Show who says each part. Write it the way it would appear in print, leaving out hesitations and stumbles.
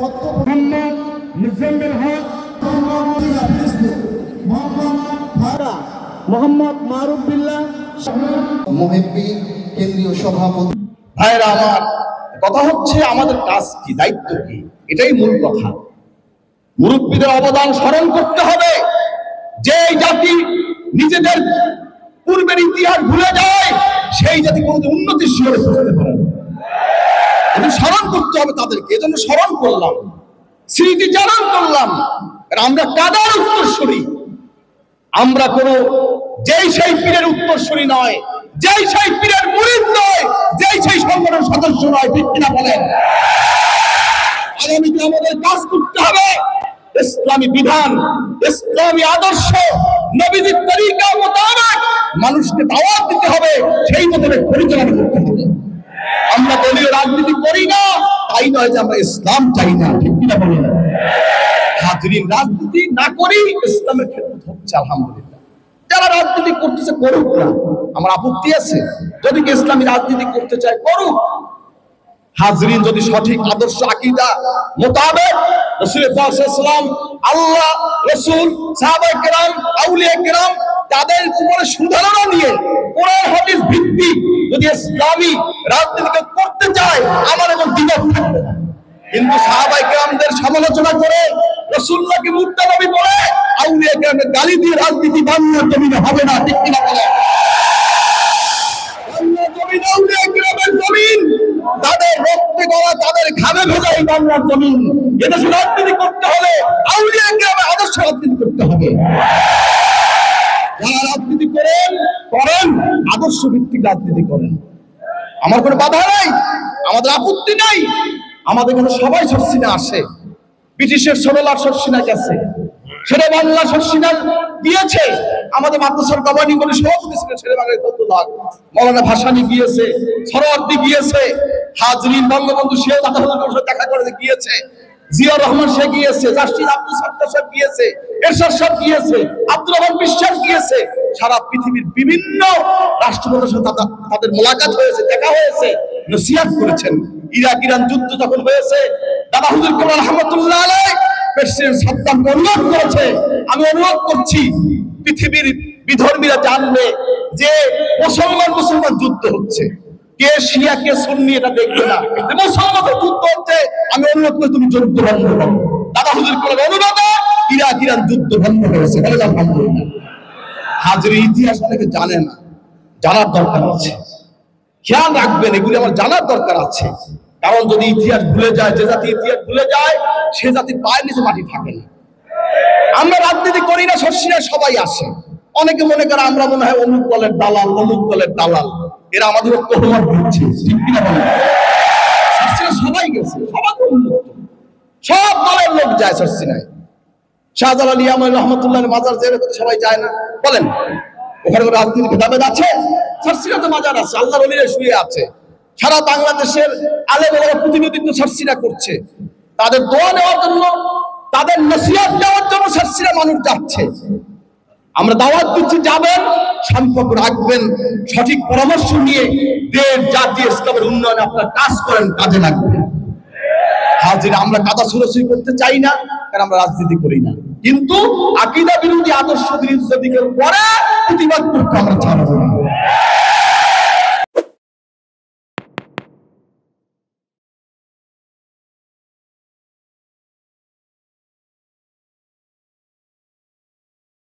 Speaker 1: মোহাম্মদ মুজাম্মিল হক, মোহাম্মদ মারুফ বিল্লাহ,
Speaker 2: মুহিব্বি কেন্দ্রীয় সভাপতি।
Speaker 3: ভাইরা আমার, কথা হচ্ছে আমাদের কাজ কি, দায়িত্ব কি, এটাই মূল কথা। মুরব্বীদের অবদান স্মরণ করতে হবে। যে জাতি নিজেদের পূর্বের ইতিহাস ভুলে যায়, সেই জাতি কোনোদিন উন্নতির শিখরে পৌঁছতে পারে না। এজন্য স্মরণ করতে হবে তাদেরকে। এজন্য স্মরণ করলাম, স্মৃতি চারণ করলাম। আমরা কাদার উত্তরসূরি, আমরা কোনো যেই সেই পীরের উত্তরসূরি নয়, যেই সেই পীরের মুরিদ নয়, যেই সেই সংগঠনের সদস্য নয়। ঠিক কিনা বলেন? আগামীতে আমাদের কাজ করতে হবে ইসলামী বিধান, ইসলামী আদর্শ, নবীজির তরিকা মোতাবেক মানুষকে দাওয়াত দিতে হবে, সেই মোতাবেক পরিচালনা করতে হবে। আমরা দলীয় রাজনীতি করি না, তাই নয় যে আমরা ইসলাম চাই না। ঠিক কিনা বলেন? হাজরিন, রাজনীতি না করি, ইসলামের ক্ষেত্রে হচ্ছে আলহামদুলিল্লাহ। যারা রাজনীতি করতেছে করুক না, আমার আপত্তি আছে। যদি ইসলামী রাজনীতি করতে চায় করুক। হাজরিন, যদি সঠিক আদর্শ আকীদা মোতাবেক রাসূল পাক সাল্লাল্লাহু আলাইহি ওয়াসাল্লাম, আল্লাহ, রাসূল, সাহাবায়ে কেরাম, আউলিয়া কেরাম তাদের উপরে সুধারণা নিয়ে কোরআন হাদিস ভিত্তিক যদি ইসলামী রাজনীতি করতে চায়, আমার এবং দ্বিমত থাকবে না। কিন্তু সাহাবায়ে কেরামদের সমালোচনা করে, রাসূলুল্লাহকে মুর্তদা নবী বলে, আউলিয়া কেরামকে গালি দিয়ে রাজনীতি বাংলার জমিনে হবে না। ঠিক কিনা বলে? বাংলার জমিন আউলিয়া কেরামের জমিন, তাদের রক্তে গড়া, তাদের ঘামে ভেজা এই বাংলার জমিন। এদেশে রাজনীতি করতে হলে আউলিয়া কেরামের আদর্শ রাজনীতি করতে হবে। যারা রাজনীতি করেন আদর্শ ভিত্তিক রাজনীতি করেন, আমার কোনো বাধা নাই, আমাদের আপত্তি নাই। আমাদের কোনো সবাই শর্ষিনা আসে, ব্রিটিশের 16 লাখ শর্ষিনা গেছে, সেটা বাংলা শর্ষিনা দিয়েছে। আমাদের মাদ্রাসার গভর্নিং বলে সভাপতি ছিলেন, সেটা বাংলায় 14 লাখ। মৌলানা ভাসানী গিয়েছে, সরওয়ার্দী গিয়েছে, হাজরিন বঙ্গবন্ধু শেখ মুজিবুর সাথে দেখা করে গিয়েছে, জিয়া রহমান শেখ গিয়েছে, জাস্টিস আব্দুল সাত্তার সাহেব গিয়েছে, এরশাদ সাহেব গিয়েছে, আব্দুর রহমান বিশ্বাস গিয়েছে। সারা পৃথিবীর বিভিন্ন রাষ্ট্রপ্রধানের সাথে তাদের মোলাকাত হয়েছে, দেখা হয়েছে, নসিহত করেছেন। ইরাক ইরান যুদ্ধ যখন হয়েছে, দাদা হুজুর কামাল রহমাতুল্লাহ আলাইহি প্রেসিডেন্ট সাদ্দামকে অনুরোধ করেছে, আমি অনুরোধ করছি পৃথিবীর বিধর্মীরা জানবে যে মুসলমান যুদ্ধ হচ্ছে, কে শিয়া কে সুন্নি এটা দেখবে না, মুসলমানদের যুদ্ধ হচ্ছে, আমি অনুরোধ করি তুমি যুদ্ধ বন্ধ করো। দাদা হুজুর কামাল অনুরোধে ইরাক ইরান যুদ্ধ বন্ধ হয়েছে। আলহামদুলিল্লাহ। হাজরি, ইতিহাস অনেকে জানে না, জানার দরকার আছে। খেয়াল রাখবেন, এগুলি আমার জানার দরকার আছে। কারণ যদি ইতিহাস ভুলে যায়, যে জাতি ইতিহাস ভুলে যায়, সে জাতির পায়ের নিচে মাটি থাকে না। আমরা রাজনীতি করি না, শর্ষিনা সবাই আসে। অনেকে মনে করে আমরা মনে হয় অমুক দলের দালাল, অমুক দলের দালাল, এরা আমাদের প্রমাণ দিচ্ছে। ঠিক কিনা বলেন? শর্ষিনা সবাই গেছে, সবাই উন্মুক্ত, সব দলের লোক যায় শর্ষিনায়। শাহজালাল ইয়ামান রহমতুল্লাহ মাজার জেরে সবাই যায় না? বলেন, ওখানে রাজনীতি ভেদাভেদ আছে? শর্ষিনা তো মাজার আছে, আল্লাহর ওলিরা শুয়ে আছে। সারা বাংলাদেশের আলেমেরা প্রতিনিধিত্ব শর্ষিনা করছে, তাদের দোয়া নেওয়ার জন্য, তাদের নসিহত দেওয়ার জন্য শর্ষিনা মানুষ যাচ্ছে। আমরা দাওয়াত দিচ্ছি, যাবেন, সম্পর্ক রাখবেন, সঠিক পরামর্শ নিয়ে দেশ জাতি ইসলামের উন্নয়নে আপনার কাজ করেন, কাজে লাগবে। হাজিরা, আমরা কাদা ছুড়াছুড়ি করতে চাই না, কারণ আমরা রাজনীতি করি না। কিন্তু আকীদা বিরোধী আদর্শ বিরোধী দিকের পরে প্রতিবাদ করতে আমরা ছাড়বো না।